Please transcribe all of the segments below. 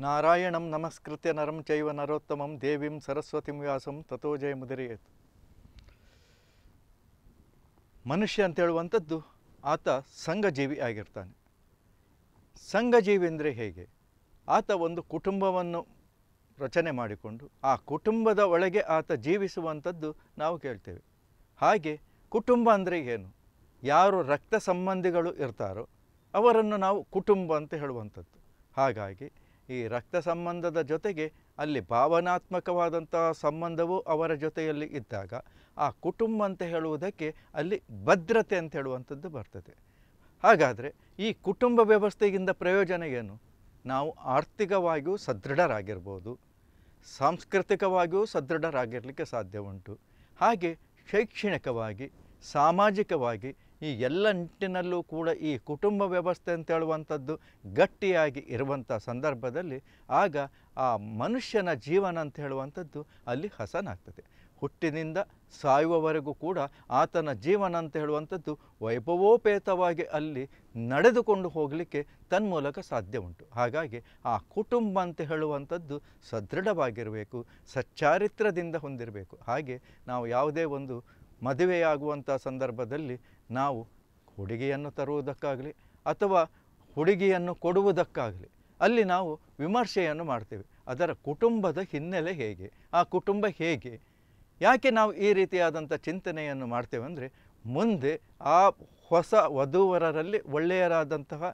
ನಾರಾಯಣಂ ನಮಸ್ಕೃತ್ಯ ನರಂ ಚೈವ ನರೋತ್ತಮಂ ದೇವಿಂ ಸರಸ್ವತಿಂ ವ್ಯಾಸಂ ತಥೋ ಜಯಮುದಿರೇತ್. ಮನುಷ್ಯ ಅಂತ ಹೇಳುವಂಥದ್ದು ಆತ ಸಂಘಜೀವಿ ಆಗಿರ್ತಾನೆ. ಸಂಘಜೀವಿ ಅಂದರೆ ಹೇಗೆ? ಆತ ಒಂದು ಕುಟುಂಬವನ್ನು ರಚನೆ ಮಾಡಿಕೊಂಡು ಆ ಕುಟುಂಬದ ಒಳಗೆ ಆತ ಜೀವಿಸುವಂಥದ್ದು ನಾವು ಕೇಳ್ತೇವೆ. ಹಾಗೆ ಕುಟುಂಬ ಅಂದರೆ ಏನು? ಯಾರು ರಕ್ತ ಸಂಬಂಧಿಗಳು ಇರ್ತಾರೋ ಅವರನ್ನು ನಾವು ಕುಟುಂಬ ಅಂತ ಹೇಳುವಂಥದ್ದು. ಹಾಗಾಗಿ ಈ ರಕ್ತ ಸಂಬಂಧದ ಜೊತೆಗೆ ಅಲ್ಲಿ ಭಾವನಾತ್ಮಕವಾದಂತಹ ಸಂಬಂಧವು ಅವರ ಜೊತೆಯಲ್ಲಿ ಇದ್ದಾಗ ಆ ಕುಟುಂಬ ಅಂತ ಹೇಳುವುದಕ್ಕೆ ಅಲ್ಲಿ ಭದ್ರತೆ ಅಂತ ಹೇಳುವಂಥದ್ದು ಬರ್ತದೆ. ಹಾಗಾದರೆ ಈ ಕುಟುಂಬ ವ್ಯವಸ್ಥೆಯಿಂದ ಪ್ರಯೋಜನ ಏನು? ನಾವು ಆರ್ಥಿಕವಾಗಿಯೂ ಸದೃಢರಾಗಿರ್ಬೋದು, ಸಾಂಸ್ಕೃತಿಕವಾಗಿಯೂ ಸದೃಢರಾಗಿರಲಿಕ್ಕೆ ಸಾಧ್ಯ ಉಂಟು. ಹಾಗೆ ಶೈಕ್ಷಣಿಕವಾಗಿ, ಸಾಮಾಜಿಕವಾಗಿ ಈ ಎಲ್ಲ ನಿಟ್ಟಿನಲ್ಲೂ ಕೂಡ ಈ ಕುಟುಂಬ ವ್ಯವಸ್ಥೆ ಅಂತ ಹೇಳುವಂಥದ್ದು ಗಟ್ಟಿಯಾಗಿ ಇರುವಂಥ ಸಂದರ್ಭದಲ್ಲಿ ಆಗ ಆ ಮನುಷ್ಯನ ಜೀವನ ಅಂತ ಹೇಳುವಂಥದ್ದು ಅಲ್ಲಿ ಹಸನಾಗ್ತದೆ. ಹುಟ್ಟಿನಿಂದ ಸಾಯುವವರೆಗೂ ಕೂಡ ಆತನ ಜೀವನ ಅಂತ ಹೇಳುವಂಥದ್ದು ವೈಭವೋಪೇತವಾಗಿ ಅಲ್ಲಿ ನಡೆದುಕೊಂಡು ಹೋಗಲಿಕ್ಕೆ ತನ್ಮೂಲಕ ಸಾಧ್ಯ ಉಂಟು. ಹಾಗಾಗಿ ಆ ಕುಟುಂಬ ಅಂತ ಹೇಳುವಂಥದ್ದು ಸದೃಢವಾಗಿರಬೇಕು, ಸಚ್ಚಾರಿತ್ರದಿಂದ ಹೊಂದಿರಬೇಕು. ಹಾಗೆ ನಾವು ಯಾವುದೇ ಒಂದು ಮದುವೆಯಾಗುವಂಥ ಸಂದರ್ಭದಲ್ಲಿ ನಾವು ಹುಡುಗಿಯನ್ನು ತರುವುದಕ್ಕಾಗಲಿ ಅಥವಾ ಹುಡುಗಿಯನ್ನು ಕೊಡುವುದಕ್ಕಾಗಲಿ ಅಲ್ಲಿ ನಾವು ವಿಮರ್ಶೆಯನ್ನು ಮಾಡ್ತೇವೆ. ಅದರ ಕುಟುಂಬದ ಹಿನ್ನೆಲೆ ಹೇಗೆ, ಆ ಕುಟುಂಬ ಹೇಗೆ, ಯಾಕೆ ನಾವು ಈ ರೀತಿಯಾದಂಥ ಚಿಂತನೆಯನ್ನು ಮಾಡ್ತೇವೆ ಅಂದರೆ ಮುಂದೆ ಆ ಹೊಸ ವಧೂವರರಲ್ಲಿ ಒಳ್ಳೆಯರಾದಂತಹ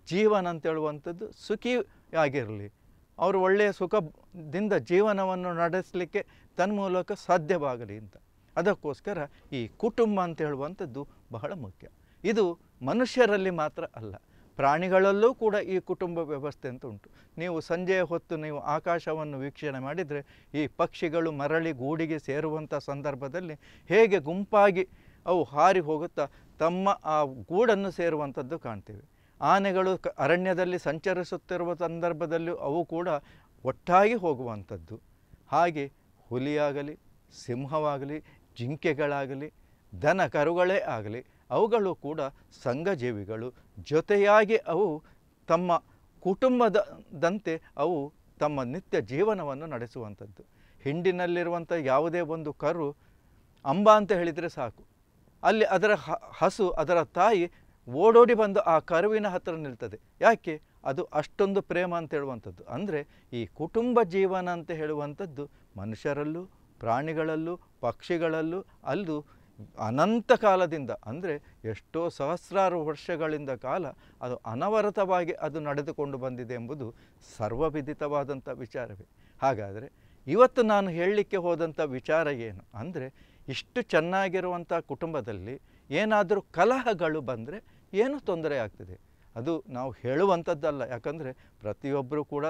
ಜೀವನ ಅಂತೇಳುವಂಥದ್ದು ಸುಖಿಯಾಗಿರಲಿ, ಅವರು ಒಳ್ಳೆಯ ಸುಖದಿಂದ ಜೀವನವನ್ನು ನಡೆಸಲಿಕ್ಕೆ ತನ್ಮೂಲಕ ಸಾಧ್ಯವಾಗಲಿ ಅಂತ. ಅದಕ್ಕೋಸ್ಕರ ಈ ಕುಟುಂಬ ಅಂತ ಹೇಳುವಂಥದ್ದು ಬಹಳ ಮುಖ್ಯ. ಇದು ಮನುಷ್ಯರಲ್ಲಿ ಮಾತ್ರ ಅಲ್ಲ, ಪ್ರಾಣಿಗಳಲ್ಲೂ ಕೂಡ ಈ ಕುಟುಂಬ ವ್ಯವಸ್ಥೆ ಅಂತ ಉಂಟು. ನೀವು ಸಂಜೆಯ ಹೊತ್ತು ನೀವು ಆಕಾಶವನ್ನು ವೀಕ್ಷಣೆ ಮಾಡಿದರೆ ಈ ಪಕ್ಷಿಗಳು ಮರಳಿ ಗೂಡಿಗೆ ಸೇರುವಂಥ ಸಂದರ್ಭದಲ್ಲಿ ಹೇಗೆ ಗುಂಪಾಗಿ ಅವು ಹಾರಿ ಹೋಗುತ್ತಾ ತಮ್ಮ ಆ ಗೂಡನ್ನು ಸೇರುವಂಥದ್ದು ಕಾಣ್ತೇವೆ. ಆನೆಗಳು ಅರಣ್ಯದಲ್ಲಿ ಸಂಚರಿಸುತ್ತಿರುವ ಸಂದರ್ಭದಲ್ಲೂ ಅವು ಕೂಡ ಒಟ್ಟಾಗಿ ಹೋಗುವಂಥದ್ದು. ಹಾಗೆ ಹುಲಿಯಾಗಲಿ, ಸಿಂಹವಾಗಲಿ, ಜಿಂಕೆಗಳಾಗಲಿ, ದನ ಕರುಗಳೇ ಆಗಲಿ, ಅವುಗಳು ಕೂಡ ಸಂಘಜೀವಿಗಳು. ಜೊತೆಯಾಗಿ ಅವು ತಮ್ಮ ಕುಟುಂಬದಂತೆ ಅವು ತಮ್ಮ ನಿತ್ಯ ಜೀವನವನ್ನು ನಡೆಸುವಂಥದ್ದು. ಹಿಂಡಿನಲ್ಲಿರುವಂಥ ಯಾವುದೇ ಒಂದು ಕರು ಅಂಬ ಅಂತ ಹೇಳಿದರೆ ಸಾಕು, ಅಲ್ಲಿ ಅದರ ಹಸು, ಅದರ ತಾಯಿ ಓಡೋಡಿ ಬಂದು ಆ ಕರುವಿನ ಹತ್ತಿರ ನಿಲ್ತದೆ. ಯಾಕೆ? ಅದು ಅಷ್ಟೊಂದು ಪ್ರೇಮ ಅಂತ ಹೇಳುವಂಥದ್ದು. ಅಂದರೆ ಈ ಕುಟುಂಬ ಜೀವನ ಅಂತ ಹೇಳುವಂಥದ್ದು ಮನುಷ್ಯರಲ್ಲೂ, ಪ್ರಾಣಿಗಳಲ್ಲೂ, ಪಕ್ಷಿಗಳಲ್ಲೂ ಅಲ್ಲೂ ಅನಂತ ಕಾಲದಿಂದ ಅಂದರೆ ಎಷ್ಟೋ ಸಹಸ್ರಾರು ವರ್ಷಗಳಿಂದ ಕಾಲ ಅದು ಅನವರತವಾಗಿ ಅದು ನಡೆದುಕೊಂಡು ಬಂದಿದೆ ಎಂಬುದು ಸರ್ವವಿದಿತವಾದಂಥ ವಿಚಾರವೇ. ಹಾಗಾದರೆ ಇವತ್ತು ನಾನು ಹೇಳಲಿಕ್ಕೆ ಹೋದಂಥ ವಿಚಾರ ಏನು ಅಂದರೆ, ಇಷ್ಟು ಚೆನ್ನಾಗಿರುವಂಥ ಕುಟುಂಬದಲ್ಲಿ ಏನಾದರೂ ಕಲಹಗಳು ಬಂದರೆ ಏನು ತೊಂದರೆ ಆಗ್ತದೆ? ಅದು ನಾವು ಹೇಳುವಂಥದ್ದಲ್ಲ, ಯಾಕಂದರೆ ಪ್ರತಿಯೊಬ್ಬರೂ ಕೂಡ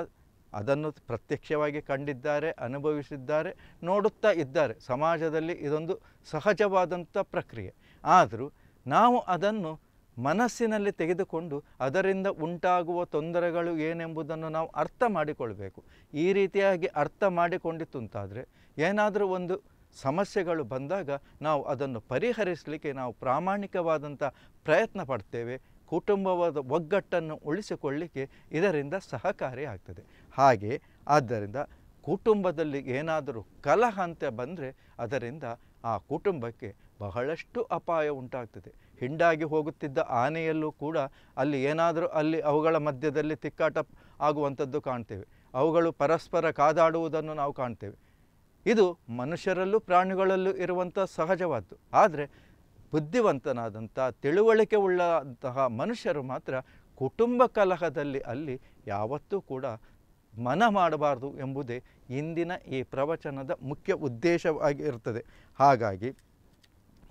ಅದನ್ನು ಪ್ರತ್ಯಕ್ಷವಾಗಿ ಕಂಡಿದ್ದಾರೆ, ಅನುಭವಿಸಿದ್ದಾರೆ, ನೋಡುತ್ತಾ ಇದ್ದಾರೆ. ಸಮಾಜದಲ್ಲಿ ಇದೊಂದು ಸಹಜವಾದಂಥ ಪ್ರಕ್ರಿಯೆ. ಆದರೂ ನಾವು ಅದನ್ನು ಮನಸ್ಸಿನಲ್ಲಿ ತೆಗೆದುಕೊಂಡು ಅದರಿಂದ ಉಂಟಾಗುವ ತೊಂದರೆಗಳು ಏನೆಂಬುದನ್ನು ನಾವು ಅರ್ಥ ಮಾಡಿಕೊಳ್ಬೇಕು. ಈ ರೀತಿಯಾಗಿ ಅರ್ಥ ಮಾಡಿಕೊಂಡಿತ್ತಂತಾದರೆ ಏನಾದರೂ ಒಂದು ಸಮಸ್ಯೆಗಳು ಬಂದಾಗ ನಾವು ಅದನ್ನು ಪರಿಹರಿಸಲಿಕ್ಕೆ ನಾವು ಪ್ರಾಮಾಣಿಕವಾದಂಥ ಪ್ರಯತ್ನ ಪಡ್ತೇವೆ. ಕುಟುಂಬವಾದ ಒಗ್ಗಟ್ಟನ್ನು ಉಳಿಸಿಕೊಳ್ಳಲಿಕ್ಕೆ ಇದರಿಂದ ಸಹಕಾರಿ ಆಗ್ತದೆ. ಹಾಗೆ ಆದ್ದರಿಂದ ಕುಟುಂಬದಲ್ಲಿ ಏನಾದರೂ ಕಲಹ ಅಂತ ಬಂದರೆ ಅದರಿಂದ ಆ ಕುಟುಂಬಕ್ಕೆ ಬಹಳಷ್ಟು ಅಪಾಯ ಉಂಟಾಗ್ತದೆ. ಹಿಂಡಾಗಿ ಹೋಗುತ್ತಿದ್ದ ಆನೆಯಲ್ಲೂ ಕೂಡ ಅಲ್ಲಿ ಏನಾದರೂ ಅಲ್ಲಿ ಅವುಗಳ ಮಧ್ಯದಲ್ಲಿ ತಿಕ್ಕಾಟ ಆಗುವಂಥದ್ದು ಕಾಣ್ತೇವೆ. ಅವುಗಳು ಪರಸ್ಪರ ಕಾದಾಡುವುದನ್ನು ನಾವು ಕಾಣ್ತೇವೆ. ಇದು ಮನುಷ್ಯರಲ್ಲೂ ಪ್ರಾಣಿಗಳಲ್ಲೂ ಇರುವಂಥ ಸಹಜವಾದ್ದು. ಆದರೆ ಬುದ್ಧಿವಂತನಾದಂಥ, ತಿಳುವಳಿಕೆ ಉಳ್ಳಂತಹ ಮನುಷ್ಯರು ಮಾತ್ರ ಕುಟುಂಬ ಕಲಹದಲ್ಲಿ ಅಲ್ಲಿ ಯಾವತ್ತೂ ಕೂಡ ಮನ ಮಾಡಬಾರ್ದು ಎಂಬುದೇ ಇಂದಿನ ಈ ಪ್ರವಚನದ ಮುಖ್ಯ ಉದ್ದೇಶವಾಗಿ ಇರ್ತದೆ. ಹಾಗಾಗಿ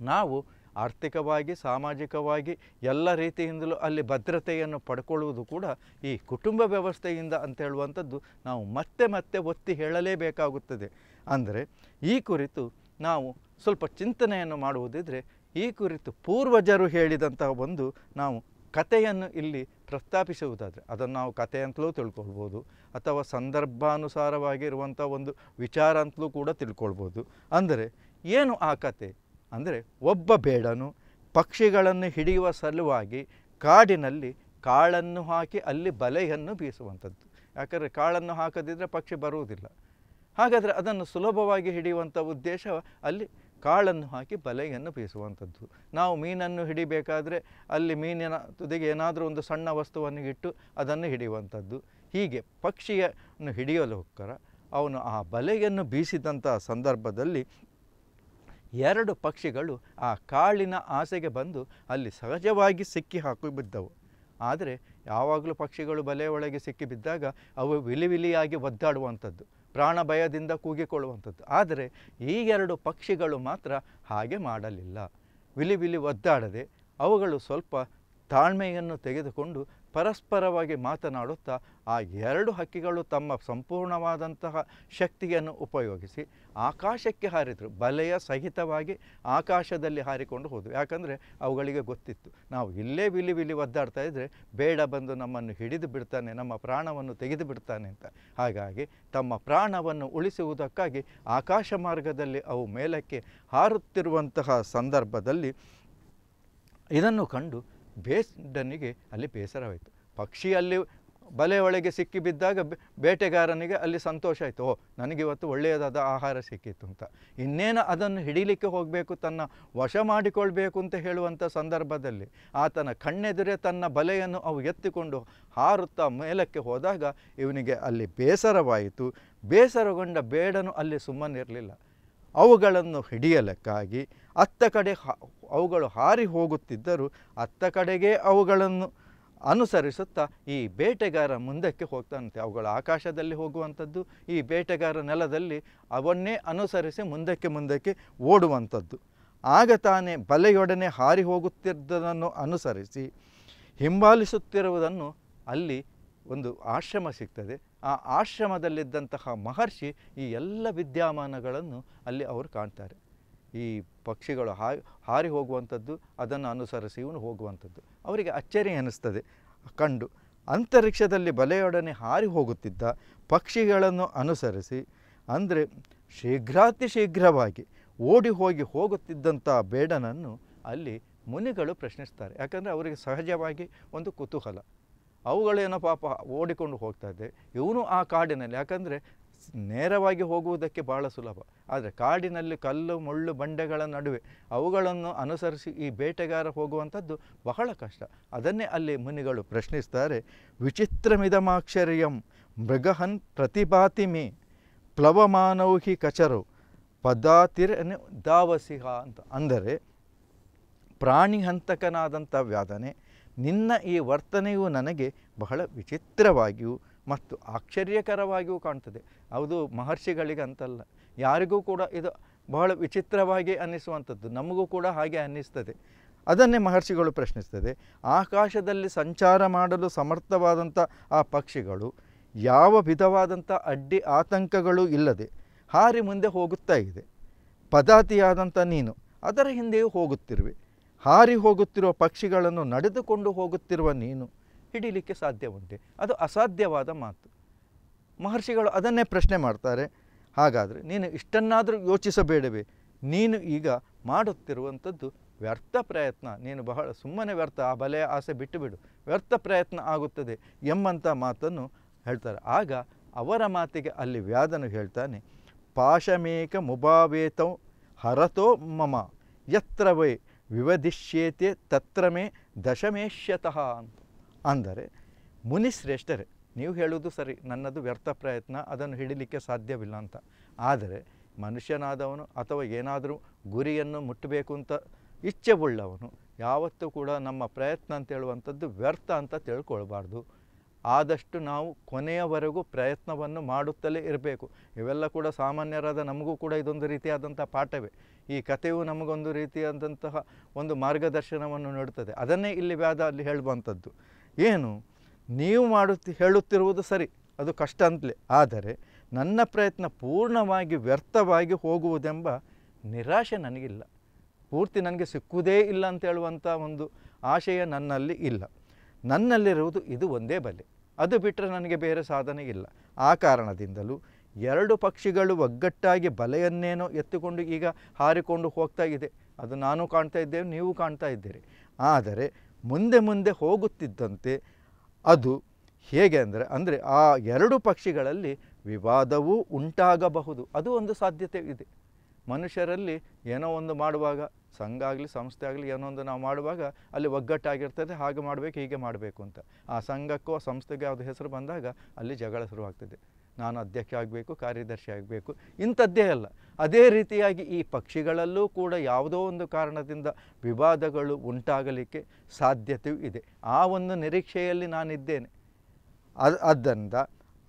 ನಾವು ಆರ್ಥಿಕವಾಗಿ, ಸಾಮಾಜಿಕವಾಗಿ ಎಲ್ಲ ರೀತಿಯಿಂದಲೂ ಅಲ್ಲಿ ಭದ್ರತೆಯನ್ನು ಪಡ್ಕೊಳ್ಳುವುದು ಕೂಡ ಈ ಕುಟುಂಬ ವ್ಯವಸ್ಥೆಯಿಂದ ಅಂತ ಹೇಳುವಂಥದ್ದು ನಾವು ಮತ್ತೆ ಮತ್ತೆ ಒತ್ತಿ ಹೇಳಲೇಬೇಕಾಗುತ್ತದೆ. ಅಂದರೆ ಈ ಕುರಿತು ನಾವು ಸ್ವಲ್ಪ ಚಿಂತನೆಯನ್ನು ಮಾಡುವುದಿದ್ರೆ ಈ ಕುರಿತು ಪೂರ್ವಜರು ಹೇಳಿದಂತಹ ಒಂದು ನಾವು ಕಥೆಯನ್ನು ಇಲ್ಲಿ ಪ್ರಸ್ತಾಪಿಸುವುದಾದರೆ ಅದನ್ನು ನಾವು ಕಥೆ ಅಂತಲೂ ತಿಳ್ಕೊಳ್ಬೋದು, ಅಥವಾ ಸಂದರ್ಭಾನುಸಾರವಾಗಿರುವಂಥ ಒಂದು ವಿಚಾರ ಅಂತಲೂ ಕೂಡ ತಿಳ್ಕೊಳ್ಬೋದು. ಅಂದರೆ ಏನು ಆ ಕಥೆ ಅಂದರೆ, ಒಬ್ಬ ಬೇಡನು ಪಕ್ಷಿಗಳನ್ನು ಹಿಡಿಯುವ ಸಲುವಾಗಿ ಕಾಡಿನಲ್ಲಿ ಕಾಳನ್ನು ಹಾಕಿ ಅಲ್ಲಿ ಬಲೆಯನ್ನು ಬೀಸುವಂಥದ್ದು. ಯಾಕಂದರೆ ಕಾಳನ್ನು ಹಾಕದಿದ್ದರೆ ಪಕ್ಷಿ ಬರುವುದಿಲ್ಲ. ಹಾಗಾದರೆ ಅದನ್ನು ಸುಲಭವಾಗಿ ಹಿಡಿಯುವಂಥ ಉದ್ದೇಶ ಅಲ್ಲಿ ಕಾಳನ್ನು ಹಾಕಿ ಬಲೆಯನ್ನು ಬೀಸುವಂಥದ್ದು. ನಾವು ಮೀನನ್ನು ಹಿಡಿಬೇಕಾದ್ರೆ ಅಲ್ಲಿ ಮೀನಿನ ತುದಿಗೆ ಏನಾದರೂ ಒಂದು ಸಣ್ಣ ವಸ್ತುವನ್ನು ಇಟ್ಟು ಅದನ್ನು ಹಿಡಿಯುವಂಥದ್ದು. ಹೀಗೆ ಪಕ್ಷಿಯನ್ನು ಹಿಡಿಯಲೋಸ್ಕರ ಅವನು ಆ ಬಲೆಯನ್ನು ಬೀಸಿದಂಥ ಸಂದರ್ಭದಲ್ಲಿ 2 ಪಕ್ಷಿಗಳು ಆ ಕಾಳಿನ ಆಸೆಗೆ ಬಂದು ಅಲ್ಲಿ ಸಹಜವಾಗಿ ಸಿಕ್ಕಿ ಹಾಕಿ ಬಿದ್ದವು. ಆದರೆ ಯಾವಾಗಲೂ ಪಕ್ಷಿಗಳು ಬಲೆಯ ಒಳಗೆ ಸಿಕ್ಕಿ ಬಿದ್ದಾಗ ಅವು ವಿಲಿವಿಲಿಯಾಗಿ ಒದ್ದಾಡುವಂಥದ್ದು, ಪ್ರಾಣ ಭಯದಿಂದ ಕೂಗಿಕೊಳ್ಳುವಂಥದ್ದು. ಆದರೆ ಈ 2 ಪಕ್ಷಿಗಳು ಮಾತ್ರ ಹಾಗೆ ಮಾಡಲಿಲ್ಲ. ವಿಲಿವಿಲಿ ಒದ್ದಾಡದೆ ಅವುಗಳು ಸ್ವಲ್ಪ ತಾಳ್ಮೆಯನ್ನು ತೆಗೆದುಕೊಂಡು ಪರಸ್ಪರವಾಗಿ ಮಾತನಾಡುತ್ತಾ ಆ 2 ಹಕ್ಕಿಗಳು ತಮ್ಮ ಸಂಪೂರ್ಣವಾದಂತಹ ಶಕ್ತಿಯನ್ನು ಉಪಯೋಗಿಸಿ ಆಕಾಶಕ್ಕೆ ಹಾರಿದರು. ಬಲೆಯ ಸಹಿತವಾಗಿ ಆಕಾಶದಲ್ಲಿ ಹಾರಿಕೊಂಡು ಹೋದವು. ಯಾಕಂದರೆ ಅವುಗಳಿಗೆ ಗೊತ್ತಿತ್ತು, ನಾವು ಇಲ್ಲೇ ವಿಲಿ ವಿಲಿ ಒದ್ದಾಡ್ತಾ ಇದ್ದರೆ ಬೇಡ ಬಂದು ನಮ್ಮನ್ನು ಹಿಡಿದು ಬಿಡ್ತಾನೆ, ನಮ್ಮ ಪ್ರಾಣವನ್ನು ತೆಗೆದು ಬಿಡ್ತಾನೆ ಅಂತ. ಹಾಗಾಗಿ ತಮ್ಮ ಪ್ರಾಣವನ್ನು ಉಳಿಸುವುದಕ್ಕಾಗಿ ಆಕಾಶ ಮಾರ್ಗದಲ್ಲಿ ಅವು ಮೇಲಕ್ಕೆ ಹಾರುತ್ತಿರುವಂತಹ ಸಂದರ್ಭದಲ್ಲಿ ಇದನ್ನು ಕಂಡು ಬೇಡನಿಗೆ ಅಲ್ಲಿ ಬೇಸರವಾಯಿತು. ಪಕ್ಷಿ ಅಲ್ಲಿ ಬಲೆ ಒಳಗೆ ಸಿಕ್ಕಿ ಬಿದ್ದಾಗ ಬೇಟೆಗಾರನಿಗೆ ಅಲ್ಲಿ ಸಂತೋಷ ಆಯಿತು, ಓ ನನಗಿವತ್ತು ಒಳ್ಳೆಯದಾದ ಆಹಾರ ಸಿಕ್ಕಿತ್ತು ಅಂತ. ಇನ್ನೇನು ಅದನ್ನು ಹಿಡೀಲಿಕ್ಕೆ ಹೋಗಬೇಕು, ತನ್ನ ವಶ ಮಾಡಿಕೊಳ್ಬೇಕು ಅಂತ ಹೇಳುವಂಥ ಸಂದರ್ಭದಲ್ಲಿ ಆತನ ಕಣ್ಣೆದುರೇ ತನ್ನ ಬಲೆಯನ್ನು ಅವು ಎತ್ತಿಕೊಂಡು ಹಾರುತ್ತಾ ಮೇಲಕ್ಕೆ ಹೋದಾಗ ಇವನಿಗೆ ಅಲ್ಲಿ ಬೇಸರವಾಯಿತು. ಬೇಸರಗೊಂಡ ಬೇಡನು ಅಲ್ಲಿ ಸುಮ್ಮನಿರಲಿಲ್ಲ. ಅವುಗಳನ್ನು ಹಿಡಿಯಲಿಕ್ಕಾಗಿ ಅತ್ತ ಕಡೆ ಅವುಗಳು ಹಾರಿ ಹೋಗುತ್ತಿದ್ದರೂ ಅತ್ತ ಕಡೆಗೆ ಅವುಗಳನ್ನು ಅನುಸರಿಸುತ್ತಾ ಈ ಬೇಟೆಗಾರ ಮುಂದಕ್ಕೆ ಹೋಗ್ತಾನಂತೆ. ಅವುಗಳು ಆಕಾಶದಲ್ಲಿ ಹೋಗುವಂಥದ್ದು, ಈ ಬೇಟೆಗಾರ ನೆಲದಲ್ಲಿ ಅವನ್ನೇ ಅನುಸರಿಸಿ ಮುಂದಕ್ಕೆ ಓಡುವಂಥದ್ದು. ಆಗ ತಾನೇ ಬಲೆಯೊಡನೆ ಹಾರಿ ಹೋಗುತ್ತಿದ್ದದನ್ನು ಅನುಸರಿಸಿ ಹಿಂಬಾಲಿಸುತ್ತಿರುವುದನ್ನು ಅಲ್ಲಿ ಒಂದು ಆಶ್ರಮ ಸಿಗ್ತದೆ. ಆ ಆಶ್ರಮದಲ್ಲಿದ್ದಂತಹ ಮಹರ್ಷಿ ಈ ಎಲ್ಲ ವಿದ್ಯಮಾನಗಳನ್ನು ಅಲ್ಲಿ ಅವರು ಕಾಣ್ತಾರೆ. ಈ ಪಕ್ಷಿಗಳು ಹಾರಿ ಹೋಗುವಂಥದ್ದು, ಅದನ್ನು ಅನುಸರಿಸಿ ಇವನು ಹೋಗುವಂಥದ್ದು ಅವರಿಗೆ ಅಚ್ಚರಿ ಅನ್ನಿಸ್ತದೆ ಕಂಡು. ಅಂತರಿಕ್ಷದಲ್ಲಿ ಬಲೆಯೊಡನೆ ಹಾರಿ ಹೋಗುತ್ತಿದ್ದ ಪಕ್ಷಿಗಳನ್ನು ಅನುಸರಿಸಿ ಅಂದರೆ ಶೀಘ್ರವಾಗಿ ಓಡಿ ಹೋಗುತ್ತಿದ್ದಂಥ ಬೇಡನನ್ನು ಅಲ್ಲಿ ಮುನಿಗಳು ಪ್ರಶ್ನಿಸ್ತಾರೆ. ಯಾಕಂದರೆ ಅವರಿಗೆ ಸಹಜವಾಗಿ ಒಂದು ಕುತೂಹಲ, ಅವುಗಳೇನೋ ಪಾಪ ಓಡಿಕೊಂಡು ಹೋಗ್ತಾ ಇದ್ದೆ, ಇವನು ಆ ಕಾಡಿನಲ್ಲಿ, ಯಾಕಂದರೆ ನೇರವಾಗಿ ಹೋಗುವುದಕ್ಕೆ ಭಾಳ ಸುಲಭ, ಆದರೆ ಕಾಡಿನಲ್ಲಿ ಕಲ್ಲು ಮುಳ್ಳು ಬಂಡೆಗಳ ನಡುವೆ ಅವುಗಳನ್ನು ಅನುಸರಿಸಿ ಈ ಬೇಟೆಗಾರ ಹೋಗುವಂಥದ್ದು ಬಹಳ ಕಷ್ಟ. ಅದನ್ನೇ ಅಲ್ಲಿ ಮುನಿಗಳು ಪ್ರಶ್ನಿಸ್ತಾರೆ. ವಿಚಿತ್ರಮಿದಮಾಕ್ಷರ್ಯಂ ಮೃಗಹನ್ ಪ್ರತಿಭಾತಿ ಮೇ ಪ್ಲವಮಾನೌಹಿ ಕಚರು ಪದಾತಿರ ದಾವಸಿಹ ಅಂತ. ಅಂದರೆ ಪ್ರಾಣಿ ಹಂತಕನಾದಂಥ ವ್ಯಾಧನೆ, ನಿನ್ನ ಈ ವರ್ತನೆಯು ನನಗೆ ಬಹಳ ವಿಚಿತ್ರವಾಗಿಯೂ ಮತ್ತು ಆಶ್ಚರ್ಯಕರವಾಗಿಯೂ ಕಾಣ್ತದೆ. ಅದು ಮಹರ್ಷಿಗಳಿಗೆ ಅಂತಲ್ಲ, ಯಾರಿಗೂ ಕೂಡ ಇದು ಬಹಳ ವಿಚಿತ್ರವಾಗಿ ಅನ್ನಿಸುವಂಥದ್ದು, ನಮಗೂ ಕೂಡ ಹಾಗೆ ಅನ್ನಿಸ್ತದೆ. ಅದನ್ನೇ ಮಹರ್ಷಿಗಳು ಪ್ರಶ್ನಿಸ್ತದೆ. ಆಕಾಶದಲ್ಲಿ ಸಂಚಾರ ಮಾಡಲು ಸಮರ್ಥವಾದಂಥ ಆ ಪಕ್ಷಿಗಳು ಯಾವ ವಿಧವಾದಂಥ ಅಡ್ಡಿ ಆತಂಕಗಳು ಇಲ್ಲದೆ ಹಾರಿ ಮುಂದೆ ಹೋಗುತ್ತಾ ಇದೆ. ಪದಾತಿಯಾದಂಥ ನೀನು ಅದರ ಹಿಂದೆಯೂ ಹೋಗುತ್ತಿರುವೆ. ಹಾರಿ ಹೋಗುತ್ತಿರುವ ಪಕ್ಷಿಗಳನ್ನು ನಡೆದುಕೊಂಡು ಹೋಗುತ್ತಿರುವ ನೀನು ಹಿಡೀಲಿಕ್ಕೆ ಸಾಧ್ಯ ಉಂಟೆ? ಅದು ಅಸಾಧ್ಯವಾದ ಮಾತು. ಮಹರ್ಷಿಗಳು ಅದನ್ನೇ ಪ್ರಶ್ನೆ ಮಾಡ್ತಾರೆ. ಹಾಗಾದರೆ ನೀನು ಇಷ್ಟನ್ನಾದರೂ ಯೋಚಿಸಬೇಡವೇ? ನೀನು ಈಗ ಮಾಡುತ್ತಿರುವಂಥದ್ದು ವ್ಯರ್ಥ ಪ್ರಯತ್ನ, ನೀನು ಬಹಳ ಸುಮ್ಮನೆ ವ್ಯರ್ಥ, ಆ ಬಲೆಯ ಆಸೆ ಬಿಟ್ಟುಬಿಡು, ವ್ಯರ್ಥ ಪ್ರಯತ್ನ ಆಗುತ್ತದೆ ಎಂಬಂಥ ಮಾತನ್ನು ಹೇಳ್ತಾರೆ. ಆಗ ಅವರ ಮಾತಿಗೆ ಅಲ್ಲಿ ವ್ಯಾಧನು ಹೇಳ್ತಾನೆ, ಪಾಶಮೇಕ ಮುಭಾವೇತೌ ಹರತೋ ಮಮ ಯತ್ರ ವೈ ವಿವದಿಶ್ಯೇತೆ ತತ್ರ ಮೇ ದಶಮೇಶ್ಯತಃ ಅಂತ. ಅಂದರೆ ಮುನಿಶ್ರೇಷ್ಠರೇ, ನೀವು ಹೇಳುವುದು ಸರಿ, ನನ್ನದು ವ್ಯರ್ಥ ಪ್ರಯತ್ನ, ಅದನ್ನು ಹಿಡಿಲಿಕ್ಕೆ ಸಾಧ್ಯವಿಲ್ಲ ಅಂತ. ಆದರೆ ಮನುಷ್ಯನಾದವನು ಅಥವಾ ಏನಾದರೂ ಗುರಿಯನ್ನು ಮುಟ್ಟಬೇಕು ಅಂತ ಇಚ್ಛೆ ಉಳ್ಳವನು ಯಾವತ್ತೂ ಕೂಡ ನಮ್ಮ ಪ್ರಯತ್ನ ಅಂತ ಹೇಳುವಂಥದ್ದು ವ್ಯರ್ಥ ಅಂತ ತಿಳ್ಕೊಳ್ಬಾರ್ದು. ಆದಷ್ಟು ನಾವು ಕೊನೆಯವರೆಗೂ ಪ್ರಯತ್ನವನ್ನು ಮಾಡುತ್ತಲೇ ಇರಬೇಕು. ಇವೆಲ್ಲ ಕೂಡ ಸಾಮಾನ್ಯರಾದ ನಮಗೂ ಕೂಡ ಇದೊಂದು ರೀತಿಯಾದಂಥ ಪಾಠವೇ. ಈ ಕಥೆಯು ನಮಗೊಂದು ರೀತಿಯಾದಂತಹ ಒಂದು ಮಾರ್ಗದರ್ಶನವನ್ನು ನೀಡುತ್ತದೆ. ಅದನ್ನೇ ಇಲ್ಲಿ ವ್ಯಾಧ ಅಲ್ಲಿ ಹೇಳುವಂಥದ್ದು ಏನು, ನೀವು ಹೇಳುತ್ತಿರುವುದು ಸರಿ, ಅದು ಕಷ್ಟ ಅಂತಲೇ, ಆದರೆ ನನ್ನ ಪ್ರಯತ್ನ ಪೂರ್ಣವಾಗಿ ವ್ಯರ್ಥವಾಗಿ ಹೋಗುವುದೆಂಬ ನಿರಾಶೆ ನನಗಿಲ್ಲ, ಪೂರ್ತಿ ನನಗೆ ಸಿಕ್ಕುವುದೇ ಇಲ್ಲ ಅಂತ ಹೇಳುವಂಥ ಒಂದು ಆಶಯ ನನ್ನಲ್ಲಿ ಇಲ್ಲ. ನನ್ನಲ್ಲಿರುವುದು ಇದು ಒಂದೇ ಬಲೆ, ಅದು ಬಿಟ್ಟರೆ ನನಗೆ ಬೇರೆ ಸಾಧನೆ ಇಲ್ಲ. ಆ ಕಾರಣದಿಂದಲೂ 2 ಪಕ್ಷಿಗಳು ಒಗ್ಗಟ್ಟಾಗಿ ಬಲೆಯನ್ನೇನೋ ಎತ್ತಿಕೊಂಡು ಈಗ ಹಾರಿಕೊಂಡು ಹೋಗ್ತಾ ಇದೆ. ಅದು ನಾನು ಕಾಣ್ತಾ ಇದ್ದೇವೆ, ನೀವು ಕಾಣ್ತಾ ಇದ್ದೀರಿ. ಆದರೆ ಮುಂದೆ ಹೋಗುತ್ತಿದ್ದಂತೆ ಅದು ಹೇಗೆ ಅಂದರೆ ಆ ಎರಡು ಪಕ್ಷಿಗಳಲ್ಲಿ ವಿವಾದವೂ ಉಂಟಾಗಬಹುದು, ಅದು ಒಂದು ಸಾಧ್ಯತೆ ಇದೆ. ಮನುಷ್ಯರಲ್ಲಿ ಏನೋ ಒಂದು ಮಾಡುವಾಗ, ಸಂಘ ಆಗಲಿ ಸಂಸ್ಥೆ ಆಗಲಿ ಏನೋ ಒಂದು ನಾವು ಮಾಡುವಾಗ ಅಲ್ಲಿ ಒಗ್ಗಟ್ಟಾಗಿರ್ತದೆ, ಹಾಗೆ ಮಾಡಬೇಕು ಹೀಗೆ ಮಾಡಬೇಕು ಅಂತ. ಆ ಸಂಘಕ್ಕೋ ಸಂಸ್ಥೆಗೆ ಯಾವುದು ಹೆಸರು ಬಂದಾಗ ಅಲ್ಲಿ ಜಗಳ ಶುರುವಾಗ್ತದೆ. ನಾನು ಅಧ್ಯಕ್ಷ ಆಗಬೇಕು, ಕಾರ್ಯದರ್ಶಿ ಆಗಬೇಕು, ಇಂಥದ್ದೇ ಅಲ್ಲ. ಅದೇ ರೀತಿಯಾಗಿ ಈ ಪಕ್ಷಿಗಳಲ್ಲೂ ಕೂಡ ಯಾವುದೋ ಒಂದು ಕಾರಣದಿಂದ ವಿವಾದಗಳು ಉಂಟಾಗಲಿಕ್ಕೆ ಸಾಧ್ಯತೆಯೂ ಇದೆ. ಆ ಒಂದು ನಿರೀಕ್ಷೆಯಲ್ಲಿ ನಾನಿದ್ದೇನೆ. ಆದ್ದರಿಂದ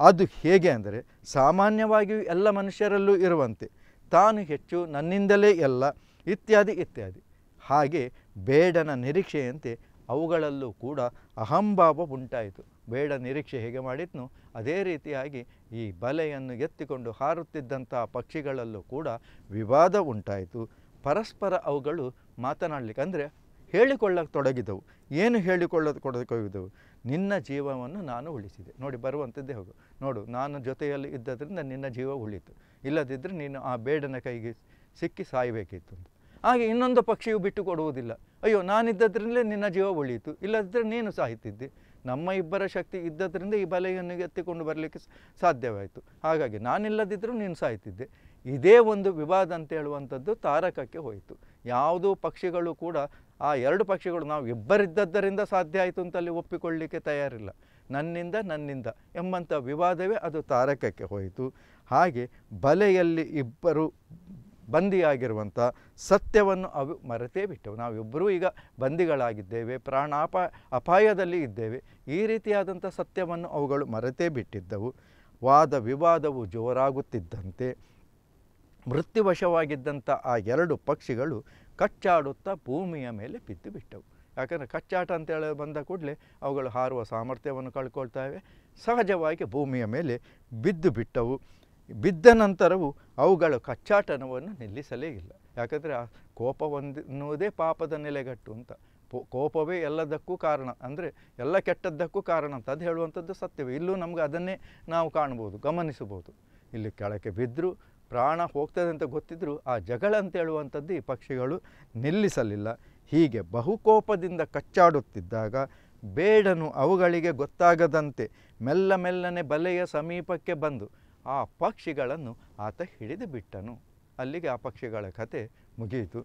ಅದು ಹೇಗೆ ಅಂದರೆ ಸಾಮಾನ್ಯವಾಗಿಯೂ ಎಲ್ಲ ಮನುಷ್ಯರಲ್ಲೂ ಇರುವಂತೆ ತಾನು ಹೆಚ್ಚು, ನನ್ನಿಂದಲೇ ಎಲ್ಲ, ಇತ್ಯಾದಿ ಇತ್ಯಾದಿ. ಹಾಗೆ ಬೇಡನ ನಿರೀಕ್ಷೆಯಂತೆ ಅವುಗಳಲ್ಲೂ ಕೂಡ ಅಹಂಭಾವ ಉಂಟಾಯಿತು. ಬೇಡ ನಿರೀಕ್ಷೆ ಹೇಗೆ ಮಾಡಿದ್ನು ಅದೇ ರೀತಿಯಾಗಿ ಈ ಬಲೆಯನ್ನು ಎತ್ತಿಕೊಂಡು ಹಾರುತ್ತಿದ್ದಂಥ ಪಕ್ಷಿಗಳಲ್ಲೂ ಕೂಡ ವಿವಾದ ಉಂಟಾಯಿತು. ಪರಸ್ಪರ ಅವುಗಳು ಮಾತನಾಡಲಿಕ್ಕೆ ಅಂದರೆ ಹೇಳಿಕೊಳ್ಳಕ್ಕೆ ತೊಡಗಿದವು. ಏನು ಹೇಳಿಕೊಳ್ಳೋದಕ್ಕೊಡೋದಕ್ಕೋಗಿದ್ದವು? ನಿನ್ನ ಜೀವವನ್ನು ನಾನು ಉಳಿಸಿದೆ. ನೋಡಿ, ಬರುವಂಥದ್ದೇ ಹೋಗು. ನೋಡು, ನಾನು ಜೊತೆಯಲ್ಲಿ ಇದ್ದದ್ರಿಂದ ನಿನ್ನ ಜೀವ ಉಳಿತು, ಇಲ್ಲದಿದ್ದರೆ ನೀನು ಆ ಬೇಡನ ಕೈಗೆ ಸಿಕ್ಕಿ ಸಾಯಬೇಕಿತ್ತು ಅಂತ. ಹಾಗೆ ಇನ್ನೊಂದು ಪಕ್ಷಿಯು ಬಿಟ್ಟು ಕೊಡುವುದಿಲ್ಲ. ಅಯ್ಯೋ, ನಾನಿದ್ದದ್ರಿಂದಲೇ ನಿನ್ನ ಜೀವ ಉಳಿಯಿತು, ಇಲ್ಲದಿದ್ದರೆ ನೀನು ಸಾಯ್ತಿದ್ದೆ. ನಮ್ಮ ಇಬ್ಬರ ಶಕ್ತಿ ಇದ್ದದ್ರಿಂದ ಈ ಬಲೆಯನ್ನು ಎತ್ತಿಕೊಂಡು ಬರಲಿಕ್ಕೆ ಸಾಧ್ಯವಾಯಿತು. ಹಾಗಾಗಿ ನಾನಿಲ್ಲದಿದ್ದರೂ ನೀನು ಸಾಯ್ತಿದ್ದೆ. ಇದೇ ಒಂದು ವಿವಾದ ಅಂತ ಹೇಳುವಂಥದ್ದು ತಾರಕಕ್ಕೆ ಹೋಯಿತು. ಯಾವುದೂ ಪಕ್ಷಿಗಳು ಕೂಡ ಆ ಎರಡು ಪಕ್ಷಿಗಳು ನಾವು ಇಬ್ಬರಿದ್ದದ್ದರಿಂದ ಸಾಧ್ಯ ಆಯಿತು ಅಂತ ಅಲ್ಲಿ ಒಪ್ಪಿಕೊಳ್ಳಲಿಕ್ಕೆ ತಯಾರಿಲ್ಲ. ನನ್ನಿಂದ ಎಂಬಂಥ ವಿವಾದವೇ ಅದು ತಾರಕಕ್ಕೆ ಹೋಯಿತು. ಹಾಗೆ ಬಲೆಯಲ್ಲಿ ಇಬ್ಬರು ಬಂದಿಯಾಗಿರುವಂಥ ಸತ್ಯವನ್ನು ಅವು ಮರೆತೇ ಬಿಟ್ಟವು. ನಾವಿಬ್ಬರೂ ಈಗ ಬಂದಿಗಳಾಗಿದ್ದೇವೆ, ಅಪಾಯದಲ್ಲಿ ಇದ್ದೇವೆ. ಈ ರೀತಿಯಾದಂಥ ಸತ್ಯವನ್ನು ಅವುಗಳು ಮರೆತೇ ಬಿಟ್ಟಿದ್ದವು. ವಾದ ವಿವಾದವು ಜೋರಾಗುತ್ತಿದ್ದಂತೆ ಮೃತ್ಯುವಶವಾಗಿದ್ದಂಥ ಆ ಎರಡು ಪಕ್ಷಿಗಳು ಕಚ್ಚಾಡುತ್ತಾ ಭೂಮಿಯ ಮೇಲೆ ಬಿದ್ದು ಬಿಟ್ಟವು. ಯಾಕಂದರೆ ಕಚ್ಚಾಟ ಅಂತೇಳಿ ಬಂದ ಕೂಡಲೇ ಅವುಗಳು ಹಾರುವ ಸಾಮರ್ಥ್ಯವನ್ನು ಕಳ್ಕೊಳ್ತವೆ. ಸಹಜವಾಗಿ ಭೂಮಿಯ ಮೇಲೆ ಬಿದ್ದು ಬಿಟ್ಟವು. ಬಿದ್ದ ನಂತರವೂ ಅವುಗಳ ಕಚ್ಚಾಟನವನ್ನು ನಿಲ್ಲಿಸಲೇ ಇಲ್ಲ. ಯಾಕಂದರೆ ಆ ಕೋಪವನ್ನುವುದೇ ಪಾಪದ ನೆಲೆಗಟ್ಟು ಅಂತ. ಕೋಪವೇ ಎಲ್ಲದಕ್ಕೂ ಕಾರಣ, ಅಂದರೆ ಎಲ್ಲ ಕೆಟ್ಟದ್ದಕ್ಕೂ ಕಾರಣ ಅಂತ ಅದು ಹೇಳುವಂಥದ್ದು ಸತ್ಯವೇ. ಇಲ್ಲೂ ನಮ್ಗೆ ಅದನ್ನೇ ನಾವು ಕಾಣ್ಬೋದು, ಗಮನಿಸಬಹುದು. ಇಲ್ಲಿ ಕೆಳಕ್ಕೆ ಬಿದ್ದರೂ ಪ್ರಾಣ ಹೋಗ್ತದೆ ಅಂತ ಗೊತ್ತಿದ್ದರೂ ಆ ಜಗಳ ಅಂತ ಹೇಳುವಂಥದ್ದು ಈ ಪಕ್ಷಿಗಳು ನಿಲ್ಲಿಸಲಿಲ್ಲ. ಹೀಗೆ ಬಹುಕೋಪದಿಂದ ಕಚ್ಚಾಡುತ್ತಿದ್ದಾಗ ಬೇಡನು ಅವುಗಳಿಗೆ ಗೊತ್ತಾಗದಂತೆ ಮೆಲ್ಲನೆ ಬಲೆಯ ಸಮೀಪಕ್ಕೆ ಬಂದು ಆ ಪಕ್ಷಿಗಳನ್ನು ಆತ ಹಿಡಿದು ಬಿಟ್ಟನು. ಅಲ್ಲಿಗೆ ಆ ಪಕ್ಷಿಗಳ ಕತೆ ಮುಗಿಯಿತು.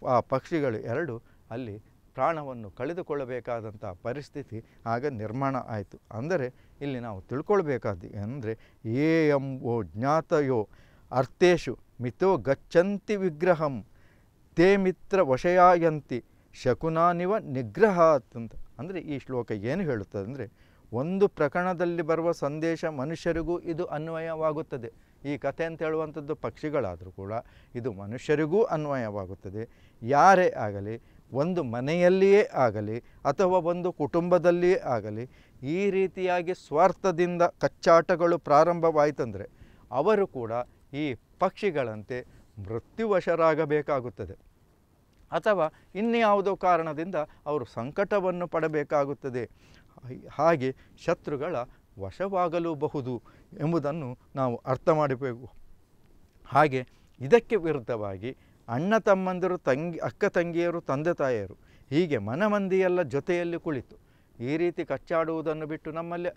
ಆ ಪಕ್ಷಿಗಳು ಎರಡು ಅಲ್ಲಿ ಪ್ರಾಣವನ್ನು ಕಳೆದುಕೊಳ್ಳಬೇಕಾದಂಥ ಪರಿಸ್ಥಿತಿ ಆಗ ನಿರ್ಮಾಣ ಆಯಿತು. ಅಂದರೆ ಇಲ್ಲಿ ನಾವು ತಿಳ್ಕೊಳ್ಬೇಕಾದ್ದು ಅಂದರೆ ಎಂಬೋ ಜ್ಞಾತಯೋ ಅರ್ಥೇಶು ಮಿತೋ ಗಚ್ಚಂತಿ ವಿಗ್ರಹಂ ತೇ ಮಿತ್ರ ವಶಯಾಯಂತಿ ಶಕುನಾನಿವ ನಿಗ್ರಹಾತ್ ಅಂತ. ಅಂದರೆ ಈ ಶ್ಲೋಕ ಏನು ಹೇಳುತ್ತದೆ ಅಂದರೆ, ಒಂದು ಪ್ರಕರಣದಲ್ಲಿ ಬರುವ ಸಂದೇಶ ಮನುಷ್ಯರಿಗೂ ಇದು ಅನ್ವಯವಾಗುತ್ತದೆ. ಈ ಕಥೆ ಅಂತ ಹೇಳುವಂಥದ್ದು ಪಕ್ಷಿಗಳಾದರೂ ಕೂಡ ಇದು ಮನುಷ್ಯರಿಗೂ ಅನ್ವಯವಾಗುತ್ತದೆ. ಯಾರೇ ಆಗಲಿ, ಒಂದು ಮನೆಯಲ್ಲಿಯೇ ಆಗಲಿ ಅಥವಾ ಒಂದು ಕುಟುಂಬದಲ್ಲಿಯೇ ಆಗಲಿ, ಈ ರೀತಿಯಾಗಿ ಸ್ವಾರ್ಥದಿಂದ ಕಚ್ಚಾಟಗಳು ಪ್ರಾರಂಭವಾಯಿತಂದರೆ ಅವರು ಕೂಡ ಈ ಪಕ್ಷಿಗಳಂತೆ ಮೃತ್ಯುವಶರಾಗಬೇಕಾಗುತ್ತದೆ, ಅಥವಾ ಇನ್ಯಾವುದೋ ಕಾರಣದಿಂದ ಅವರು ಸಂಕಟವನ್ನು ಪಡಬೇಕಾಗುತ್ತದೆ. ಹಾಗೆ ಶತ್ರುಗಳ ವಶವಾಗಲೂಬಹುದು ಎಂಬುದನ್ನು ನಾವು ಅರ್ಥ ಮಾಡಬೇಕು. ಹಾಗೆ ಇದಕ್ಕೆ ವಿರುದ್ಧವಾಗಿ ಅಣ್ಣ ತಮ್ಮಂದಿರು, ಅಕ್ಕ ತಂಗಿಯರು, ತಂದೆ ತಾಯಿಯರು ಹೀಗೆ ಮನಮಂದಿಯೆಲ್ಲ ಜೊತೆಯಲ್ಲಿ ಕುಳಿತು ಈ ರೀತಿ ಕಚ್ಚಾಡುವುದನ್ನು ಬಿಟ್ಟು ನಮ್ಮಲ್ಲಿ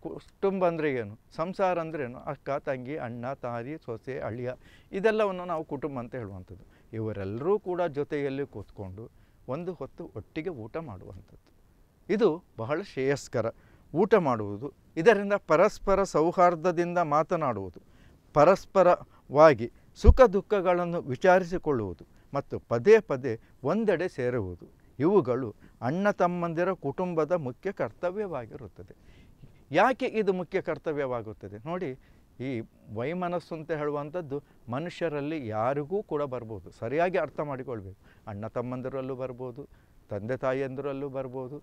ಕುಟುಂಬ ಅಂದರೆ ಏನು, ಸಂಸಾರ ಅಂದ್ರೇನು, ಅಕ್ಕ ತಂಗಿ, ಅಣ್ಣ ತಾಯಿ, ಸೊಸೆ, ಅಳಿಯ, ಇದೆಲ್ಲವನ್ನು ನಾವು ಕುಟುಂಬ ಅಂತ ಹೇಳುವಂಥದ್ದು. ಇವರೆಲ್ಲರೂ ಕೂಡ ಜೊತೆಯಲ್ಲಿ ಕೂತ್ಕೊಂಡು ಒಂದು ಹೊತ್ತು ಒಟ್ಟಿಗೆ ಊಟ ಮಾಡುವಂಥದ್ದು, ಇದು ಬಹಳ ಶ್ರೇಯಸ್ಕರ. ಊಟ ಮಾಡುವುದು, ಇದರಿಂದ ಪರಸ್ಪರ ಸೌಹಾರ್ದದಿಂದ ಮಾತನಾಡುವುದು, ಪರಸ್ಪರವಾಗಿ ಸುಖ ದುಃಖಗಳನ್ನು ವಿಚಾರಿಸಿಕೊಳ್ಳುವುದು ಮತ್ತು ಪದೇ ಪದೇ ಒಂದೆಡೆ ಸೇರುವುದು, ಇವುಗಳು ಅಣ್ಣ ತಮ್ಮಂದಿರ ಕುಟುಂಬದ ಮುಖ್ಯ ಕರ್ತವ್ಯವಾಗಿರುತ್ತದೆ. ಯಾಕೆ ಇದು ಮುಖ್ಯ ಕರ್ತವ್ಯವಾಗುತ್ತದೆ ನೋಡಿ, ಈ ವೈಮನಸ್ಸು ಅಂತ ಹೇಳುವಂಥದ್ದು ಮನುಷ್ಯರಲ್ಲಿ ಯಾರಿಗೂ ಕೂಡ ಬರ್ಬೋದು. ಸರಿಯಾಗಿ ಅರ್ಥ ಮಾಡಿಕೊಳ್ಬೇಕು. ಅಣ್ಣ ತಮ್ಮಂದಿರಲ್ಲೂ ಬರ್ಬೋದು, ತಂದೆ ತಾಯಿಯಂದಿರಲ್ಲೂ ಬರ್ಬೋದು,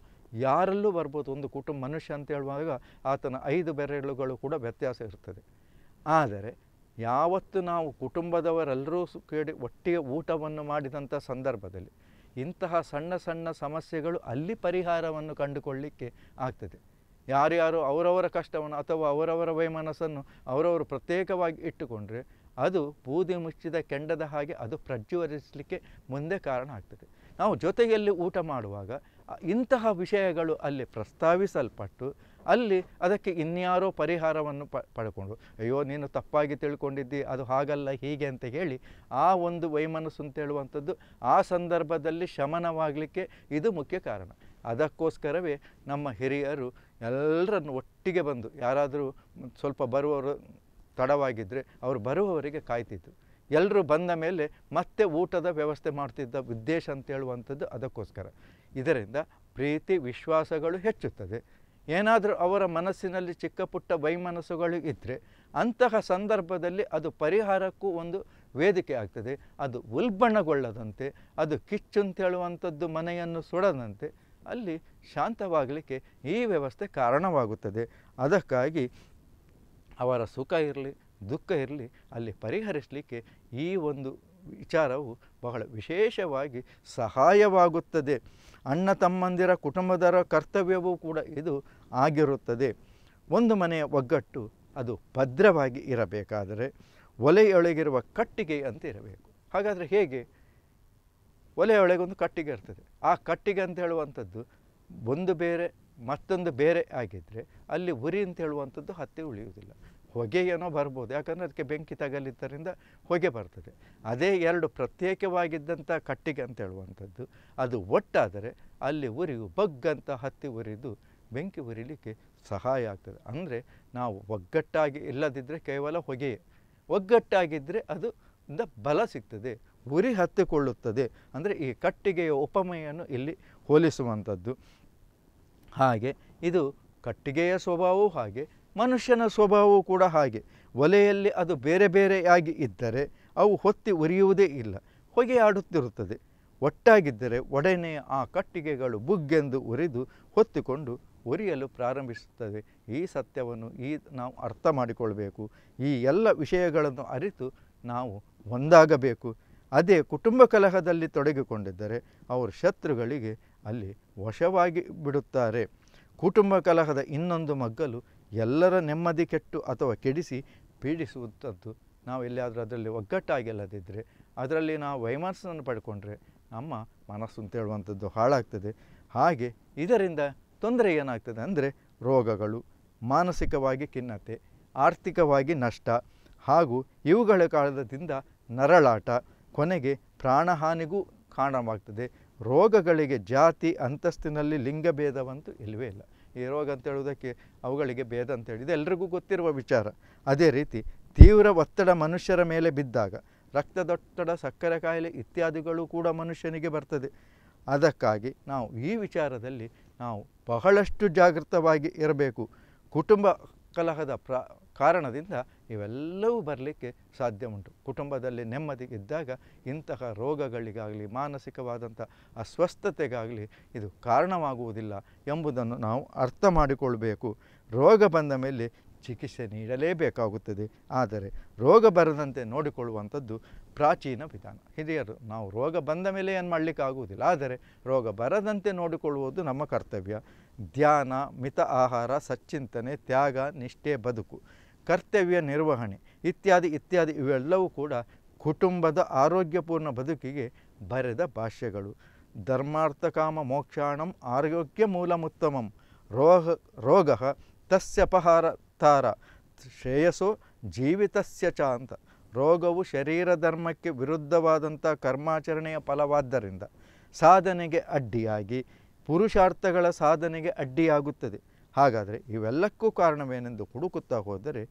ಯಾರಲ್ಲೂ ಬರ್ಬೋದು. ಒಂದು ಕುಟುಂಬ ಮನುಷ್ಯ ಅಂತ ಹೇಳುವಾಗ ಆತನ 5 ಬೆರಳುಗಳು ಕೂಡ ವ್ಯತ್ಯಾಸ ಇರ್ತದೆ. ಆದರೆ ಯಾವತ್ತು ನಾವು ಕುಟುಂಬದವರೆಲ್ಲರೂ ಒಟ್ಟಿಗೆ ಊಟವನ್ನು ಮಾಡಿದಂಥ ಸಂದರ್ಭದಲ್ಲಿ ಇಂತಹ ಸಣ್ಣ ಸಣ್ಣ ಸಮಸ್ಯೆಗಳು ಅಲ್ಲಿ ಪರಿಹಾರವನ್ನು ಕಂಡುಕೊಳ್ಳಲಿಕ್ಕೆ ಆಗ್ತದೆ. ಯಾರ್ಯಾರು ಅವರವರ ಕಷ್ಟವನ್ನು ಅಥವಾ ಅವರವರ ವೈಮನಸ್ಸನ್ನು ಅವರವರು ಪ್ರತ್ಯೇಕವಾಗಿ ಇಟ್ಟುಕೊಂಡ್ರೆ ಅದು ಬೂದಿ ಮುಚ್ಚಿದ ಕೆಂಡದ ಹಾಗೆ ಅದು ಪ್ರಜ್ವಲಿಸಲಿಕ್ಕೆ ಮುಂದೆ ಕಾರಣ ಆಗ್ತದೆ. ನಾವು ಜೊತೆಯಲ್ಲಿ ಊಟ ಮಾಡುವಾಗ ಇಂತಹ ವಿಷಯಗಳು ಅಲ್ಲಿ ಪ್ರಸ್ತಾವಿಸಲ್ಪಟ್ಟು ಅಲ್ಲಿ ಅದಕ್ಕೆ ಇನ್ಯಾರೋ ಪರಿಹಾರವನ್ನು ಪಡ್ಕೊಂಡು ಅಯ್ಯೋ ನೀನು ತಪ್ಪಾಗಿ ತಿಳ್ಕೊಂಡಿದ್ದಿ, ಅದು ಹಾಗಲ್ಲ ಹೀಗೆ ಅಂತ ಹೇಳಿ ಆ ಒಂದು ವೈಮನಸ್ಸು ಅಂತ ಹೇಳುವಂಥದ್ದು ಆ ಸಂದರ್ಭದಲ್ಲಿ ಶಮನವಾಗಲಿಕ್ಕೆ ಇದು ಮುಖ್ಯ ಕಾರಣ. ಅದಕ್ಕೋಸ್ಕರವೇ ನಮ್ಮ ಹಿರಿಯರು ಎಲ್ಲರನ್ನು ಒಟ್ಟಿಗೆ ಬಂದು, ಯಾರಾದರೂ ಸ್ವಲ್ಪ ಬರುವವರು ತಡವಾಗಿದ್ದರೆ ಅವರು ಬರುವವರಿಗೆ ಕಾಯ್ತಿತ್ತು. ಎಲ್ಲರೂ ಬಂದ ಮೇಲೆ ಮತ್ತೆ ಊಟದ ವ್ಯವಸ್ಥೆ ಮಾಡ್ತಿದ್ದ ಉದ್ದೇಶ ಅಂತ ಹೇಳುವಂಥದ್ದು ಅದಕ್ಕೋಸ್ಕರ. ಇದರಿಂದ ಪ್ರೀತಿ ವಿಶ್ವಾಸಗಳು ಹೆಚ್ಚುತ್ತದೆ. ಏನಾದರೂ ಅವರ ಮನಸ್ಸಿನಲ್ಲಿ ಚಿಕ್ಕ ಪುಟ್ಟ ವೈಮನಸ್ಸುಗಳು ಇದ್ದರೆ ಅಂತಹ ಸಂದರ್ಭದಲ್ಲಿ ಅದು ಪರಿಹಾರಕ್ಕೂ ಒಂದು ವೇದಿಕೆ ಆಗ್ತದೆ. ಅದು ಉಲ್ಬಣಗೊಳ್ಳದಂತೆ, ಅದು ಕಿಚ್ಚು ಅಂತ ಹೇಳುವಂಥದ್ದು ಮನೆಯನ್ನು ಸುಡದಂತೆ ಅಲ್ಲಿ ಶಾಂತವಾಗಲಿಕ್ಕೆ ಈ ವ್ಯವಸ್ಥೆ ಕಾರಣವಾಗುತ್ತದೆ. ಅದಕ್ಕಾಗಿ ಅವರ ಸುಖ ಇರಲಿ ದುಃಖ ಇರಲಿ ಅಲ್ಲಿ ಪರಿಹರಿಸಲಿಕ್ಕೆ ಈ ಒಂದು ವಿಚಾರವು ಬಹಳ ವಿಶೇಷವಾಗಿ ಸಹಾಯವಾಗುತ್ತದೆ. ಅಣ್ಣ ತಮ್ಮಂದಿರ ಕುಟುಂಬದರ ಕರ್ತವ್ಯವೂ ಕೂಡ ಇದು ಆಗಿರುತ್ತದೆ. ಒಂದು ಮನೆಯ ಒಗ್ಗಟ್ಟು ಅದು ಭದ್ರವಾಗಿ ಇರಬೇಕಾದರೆ ಒಲೆಯೊಳಗಿರುವ ಕಟ್ಟಿಗೆ ಅಂತ ಇರಬೇಕು. ಹಾಗಾದರೆ ಹೇಗೆ? ಒಲೆಯೊಳಗೊಂದು ಕಟ್ಟಿಗೆ ಇರ್ತದೆ. ಆ ಕಟ್ಟಿಗೆ ಅಂತ ಹೇಳುವಂಥದ್ದು ಒಂದು ಬೇರೆ ಮತ್ತೊಂದು ಬೇರೆ ಆಗಿದ್ದರೆ ಅಲ್ಲಿ ಉರಿ ಅಂತ ಹೇಳುವಂಥದ್ದು ಹತ್ತಿ ಉಳಿಯುವುದಿಲ್ಲ. ಹೊಗೆ ಏನೋ ಬರ್ಬೋದು, ಯಾಕಂದರೆ ಅದಕ್ಕೆ ಬೆಂಕಿ ತಗಲಿದ್ದರಿಂದ ಹೊಗೆ ಬರ್ತದೆ. ಅದೇ ಎರಡು ಪ್ರತ್ಯೇಕವಾಗಿದ್ದಂಥ ಕಟ್ಟಿಗೆ ಅಂತ ಹೇಳುವಂಥದ್ದು ಅದು ಒಟ್ಟಾದರೆ ಅಲ್ಲಿ ಉರಿಯು ಬಗ್ಗಂತ ಹತ್ತಿ ಉರಿದು ಬೆಂಕಿ ಉರಿಲಿಕ್ಕೆ ಸಹಾಯ ಆಗ್ತದೆ. ಅಂದರೆ ನಾವು ಒಗ್ಗಟ್ಟಾಗಿ ಇಲ್ಲದಿದ್ದರೆ ಕೇವಲ ಹೊಗೆಯೇ, ಒಗ್ಗಟ್ಟಾಗಿದ್ದರೆ ಅದು ಬಲ ಸಿಗ್ತದೆ, ಉರಿ ಹತ್ತಿಕೊಳ್ಳುತ್ತದೆ. ಅಂದರೆ ಈ ಕಟ್ಟಿಗೆಯ ಉಪಮೆಯನ್ನು ಇಲ್ಲಿ ಹೋಲಿಸುವಂಥದ್ದು. ಹಾಗೆ ಇದು ಕಟ್ಟಿಗೆಯ ಸ್ವಭಾವವೂ ಹಾಗೆ, ಮನುಷ್ಯನ ಸ್ವಭಾವವೂ ಕೂಡ ಹಾಗೆ. ಒಲೆಯಲ್ಲಿ ಅದು ಬೇರೆ ಬೇರೆಯಾಗಿ ಇದ್ದರೆ ಅವು ಹೊತ್ತಿ ಉರಿಯುವುದೇ ಇಲ್ಲ, ಹೊಗೆ ಆಡುತ್ತಿರುತ್ತದೆ. ಒಟ್ಟಾಗಿದ್ದರೆ ಒಡನೆಯ ಆ ಕಟ್ಟಿಗೆಗಳು ಬುಗ್ಗೆಂದು ಉರಿದು ಹೊತ್ತಿಕೊಂಡು ಉರಿಯಲು ಪ್ರಾರಂಭಿಸುತ್ತದೆ. ಈ ಸತ್ಯವನ್ನು ನಾವು ಅರ್ಥ ಮಾಡಿಕೊಳ್ಬೇಕು. ಈ ಎಲ್ಲ ವಿಷಯಗಳನ್ನು ಅರಿತು ನಾವು ಒಂದಾಗಬೇಕು. ಅದೇ ಕುಟುಂಬ ಕಲಹದಲ್ಲಿ ತೊಡಗಿಕೊಂಡಿದ್ದರೆ ಅವರು ಶತ್ರುಗಳಿಗೆ ಅಲ್ಲಿ ವಶವಾಗಿ ಬಿಡುತ್ತಾರೆ. ಕುಟುಂಬ ಕಲಹದ ಇನ್ನೊಂದು ಮಗ್ಗಲು ಎಲ್ಲರ ನೆಮ್ಮದಿ ಕೆಟ್ಟು ಅಥವಾ ಕೆಡಿಸಿ ಪೀಡಿಸುವಂಥದ್ದು. ನಾವು ಎಲ್ಲಿಯಾದರೂ ಅದರಲ್ಲಿ ಒಗ್ಗಟ್ಟಾಗಿಲ್ಲದಿದ್ದರೆ ಅದರಲ್ಲಿ ನಾವು ವೈಮನಸ್ಸನ್ನು ಪಡ್ಕೊಂಡ್ರೆ ನಮ್ಮ ಮನಸ್ಸು ಅಂತ ಹೇಳುವಂಥದ್ದು ಹಾಳಾಗ್ತದೆ. ಹಾಗೆ ಇದರಿಂದ ತೊಂದರೆ ಏನಾಗ್ತದೆ ಅಂದರೆ ರೋಗಗಳು, ಮಾನಸಿಕವಾಗಿ ಖಿನ್ನತೆ, ಆರ್ಥಿಕವಾಗಿ ನಷ್ಟ ಹಾಗೂ ಇವುಗಳ ಕಾರಣದಿಂದ ನರಳಾಟ, ಕೊನೆಗೆ ಪ್ರಾಣಹಾನಿಗೂ ಕಾರಣವಾಗ್ತದೆ. ರೋಗಗಳಿಗೆ ಜಾತಿ ಅಂತಸ್ತಿನಲ್ಲಿ ಲಿಂಗಭೇದವಂತೂ ಇಲ್ಲವೇ ಇಲ್ಲ. ಈ ರೋಗ ಅಂತ ಹೇಳುವುದಕ್ಕೆ ಅವುಗಳಿಗೆ ಭೇದ ಅಂತೇಳಿ ಇದು ಎಲ್ರಿಗೂ ಗೊತ್ತಿರುವ ವಿಚಾರ. ಅದೇ ರೀತಿ ತೀವ್ರ ಒತ್ತಡ ಮನುಷ್ಯರ ಮೇಲೆ ಬಿದ್ದಾಗ ರಕ್ತದೊತ್ತಡ, ಸಕ್ಕರೆ ಕಾಯಿಲೆ ಇತ್ಯಾದಿಗಳು ಕೂಡ ಮನುಷ್ಯನಿಗೆ ಬರ್ತದೆ. ಅದಕ್ಕಾಗಿ ನಾವು ಈ ವಿಚಾರದಲ್ಲಿ ನಾವು ಬಹಳಷ್ಟು ಜಾಗೃತವಾಗಿ ಇರಬೇಕು. ಕುಟುಂಬ ಕಲಹದ ಕಾರಣದಿಂದ ಇವೆಲ್ಲವೂ ಬರಲಿಕ್ಕೆ ಸಾಧ್ಯ ಉಂಟು. ಕುಟುಂಬದಲ್ಲಿ ನೆಮ್ಮದಿ ಇದ್ದಾಗ ಇಂತಹ ರೋಗಗಳಿಗಾಗಲಿ ಮಾನಸಿಕವಾದಂಥ ಅಸ್ವಸ್ಥತೆಗಾಗಲಿ ಇದು ಕಾರಣವಾಗುವುದಿಲ್ಲ ಎಂಬುದನ್ನು ನಾವು ಅರ್ಥ ಮಾಡಿಕೊಳ್ಬೇಕು. ರೋಗ ಬಂದ ಮೇಲೆ ಚಿಕಿತ್ಸೆ ನೀಡಲೇಬೇಕಾಗುತ್ತದೆ. ಆದರೆ ರೋಗ ಬರದಂತೆ ನೋಡಿಕೊಳ್ಳುವಂಥದ್ದು ಪ್ರಾಚೀನ ವಿಧಾನ. ಹಿರಿಯರು ನಾವು ರೋಗ ಬಂದ ಮೇಲೆ ಏನು ಮಾಡಲಿಕ್ಕಾಗುವುದಿಲ್ಲ, ಆದರೆ ರೋಗ ಬರದಂತೆ ನೋಡಿಕೊಳ್ಳುವುದು ನಮ್ಮ ಕರ್ತವ್ಯ. ಧ್ಯಾನ, ಮಿತ ಆಹಾರ, ಸಚ್ಚಿಂತನೆ, ತ್ಯಾಗ, ನಿಷ್ಠೆ, ಬದುಕು, ಕರ್ತವ್ಯ ನಿರ್ವಹಣೆ ಇತ್ಯಾದಿ ಇತ್ಯಾದಿ ಇವೆಲ್ಲವೂ ಕೂಡ ಕುಟುಂಬದ ಆರೋಗ್ಯಪೂರ್ಣ ಬದುಕಿಗೆ ಬರೆದ ಭಾಷ್ಯಗಳು. ಧರ್ಮಾರ್ಥ ಕಾಮ ಮೋಕ್ಷಾಣಂ ಆರೋಗ್ಯ ಮೂಲಮುತ್ತಮಂ ರೋಗ ತಸ್ಯಪಹಾರತಾರ ಶ್ರೇಯಸೋ ಜೀವಿತಸ್ಯ ಚ ಅಂತ. ರೋಗವು ಶರೀರ ಧರ್ಮಕ್ಕೆ ವಿರುದ್ಧವಾದಂಥ ಕರ್ಮಾಚರಣೆಯ ಫಲವಾದ್ದರಿಂದ ಸಾಧನೆಗೆ ಅಡ್ಡಿಯಾಗಿ ಪುರುಷಾರ್ಥಗಳ ಸಾಧನೆಗೆ ಅಡ್ಡಿಯಾಗುತ್ತದೆ. ಹಾಗಾದರೆ ಇವೆಲ್ಲಕ್ಕೂ ಕಾರಣವೇನೆಂದು ಹುಡುಕುತ್ತಾ ಹೋದರೆ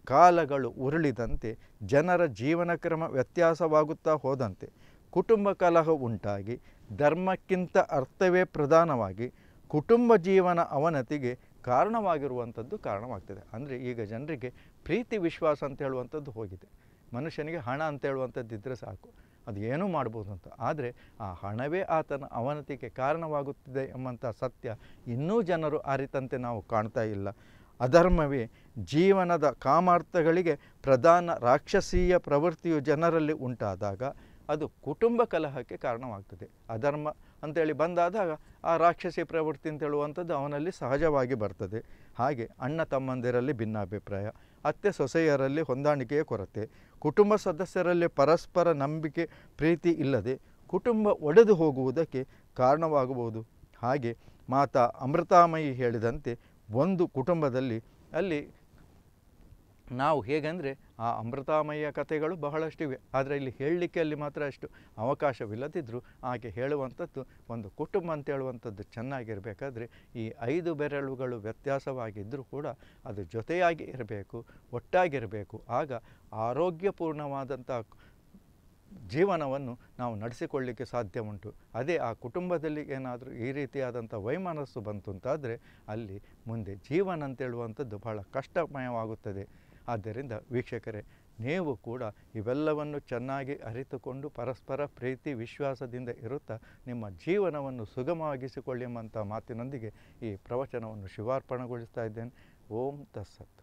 ಕಾಲಗಳು ಉರುಳಿದಂತೆ ಜನರ ಜೀವನ ಕ್ರಮ ವ್ಯತ್ಯಾಸವಾಗುತ್ತಾ ಹೋದಂತೆ ಕುಟುಂಬ ಕಲಹ ಉಂಟಾಗಿ ಧರ್ಮಕ್ಕಿಂತ ಅರ್ಥವೇ ಪ್ರಧಾನವಾಗಿ ಕುಟುಂಬ ಜೀವನ ಅವನತಿಗೆ ಕಾರಣವಾಗ್ತದೆ. ಅಂದರೆ ಈಗ ಜನರಿಗೆ ಪ್ರೀತಿ ವಿಶ್ವಾಸ ಅಂತ ಹೇಳುವಂಥದ್ದು ಹೋಗಿದೆ. ಮನುಷ್ಯನಿಗೆ ಹಣ ಅಂತ ಹೇಳುವಂಥದ್ದು ಇದ್ದರೆ ಸಾಕು, ಅದು ಏನೂ ಮಾಡ್ಬೋದು ಅಂತ. ಆದರೆ ಆ ಹಣವೇ ಆತನ ಅವನತಿಗೆ ಕಾರಣವಾಗುತ್ತಿದೆ ಎಂಬಂಥ ಸತ್ಯ ಇನ್ನೂ ಜನರು ಅರಿತಂತೆ ನಾವು ಕಾಣ್ತಾ ಇಲ್ಲ. ಅಧರ್ಮವೇ ಜೀವನದ ಕಾಮಾರ್ಥಗಳಿಗೆ ಪ್ರಧಾನ ರಾಕ್ಷಸೀಯ ಪ್ರವೃತ್ತಿಯು ಜನರಲ್ಲಿ ಉಂಟಾದಾಗ ಅದು ಕುಟುಂಬ ಕಲಹಕ್ಕೆ ಕಾರಣವಾಗ್ತದೆ. ಅಧರ್ಮ ಅಂತೇಳಿ ಬಂದಾದಾಗ ಆ ರಾಕ್ಷಸಿ ಪ್ರವೃತ್ತಿ ಅಂತ ಹೇಳುವಂಥದ್ದು ಅವನಲ್ಲಿ ಸಹಜವಾಗಿ ಬರ್ತದೆ. ಹಾಗೆ ಅಣ್ಣ ತಮ್ಮಂದಿರಲ್ಲಿ ಭಿನ್ನಾಭಿಪ್ರಾಯ, ಅತ್ತೆ ಸೊಸೆಯರಲ್ಲಿ ಹೊಂದಾಣಿಕೆಯ ಕೊರತೆ, ಕುಟುಂಬ ಸದಸ್ಯರಲ್ಲಿ ಪರಸ್ಪರ ನಂಬಿಕೆ ಪ್ರೀತಿ ಇಲ್ಲದೆ ಕುಟುಂಬ ಒಡೆದು ಹೋಗುವುದಕ್ಕೆ ಕಾರಣವಾಗಬಹುದು. ಹಾಗೆ ಮಾತಾ ಅಮೃತಾಮಯಿ ಹೇಳಿದಂತೆ ಒಂದು ಕುಟುಂಬದಲ್ಲಿ ಅಲ್ಲಿ ನಾವು ಹೇಗೆಂದರೆ ಆ ಅಮೃತಾಮಯ ಕಥೆಗಳು ಬಹಳಷ್ಟಿವೆ, ಆದರೆ ಇಲ್ಲಿ ಹೇಳಲಿಕ್ಕೆ ಅಲ್ಲಿ ಮಾತ್ರ ಅಷ್ಟು ಅವಕಾಶವಿಲ್ಲದಿದ್ದರೂ ಹಾಗೆ ಹೇಳುವಂಥದ್ದು ಒಂದು ಕುಟುಂಬ ಅಂತ ಹೇಳುವಂಥದ್ದು ಚೆನ್ನಾಗಿರಬೇಕಾದ್ರೆ ಈ 5 ಬೆರಳುಗಳು ವ್ಯತ್ಯಾಸವಾಗಿದ್ದರೂ ಕೂಡ ಅದು ಜೊತೆಯಾಗಿ ಇರಬೇಕು, ಒಟ್ಟಾಗಿರಬೇಕು. ಆಗ ಆರೋಗ್ಯಪೂರ್ಣವಾದಂಥ ಜೀವನವನ್ನು ನಾವು ನಡೆಸಿಕೊಳ್ಳಲಿಕ್ಕೆ ಸಾಧ್ಯ ಉಂಟು. ಅದೇ ಆ ಕುಟುಂಬದಲ್ಲಿ ಏನಾದರೂ ಈ ರೀತಿಯಾದಂಥ ವೈಮನಸ್ಸು ಬಂತು ಅಂತಾದರೆ ಅಲ್ಲಿ ಮುಂದೆ ಜೀವನ ಅಂತೇಳುವಂಥದ್ದು ಬಹಳ ಕಷ್ಟಮಯವಾಗುತ್ತದೆ. ಆದ್ದರಿಂದ ವೀಕ್ಷಕರೇ, ನೀವು ಕೂಡ ಇವೆಲ್ಲವನ್ನು ಚೆನ್ನಾಗಿ ಅರಿತುಕೊಂಡು ಪರಸ್ಪರ ಪ್ರೀತಿ ವಿಶ್ವಾಸದಿಂದ ಇರುತ್ತಾ ನಿಮ್ಮ ಜೀವನವನ್ನು ಸುಗಮವಾಗಿಸಿಕೊಳ್ಳಿ ಎಂಬಂಥ ಮಾತಿನೊಂದಿಗೆ ಈ ಪ್ರವಚನವನ್ನು ಶಿವಾರ್ಪಣೆಗೊಳಿಸ್ತಾ ಇದ್ದೇನೆ. ಓಂ ತತ್ಸತ್.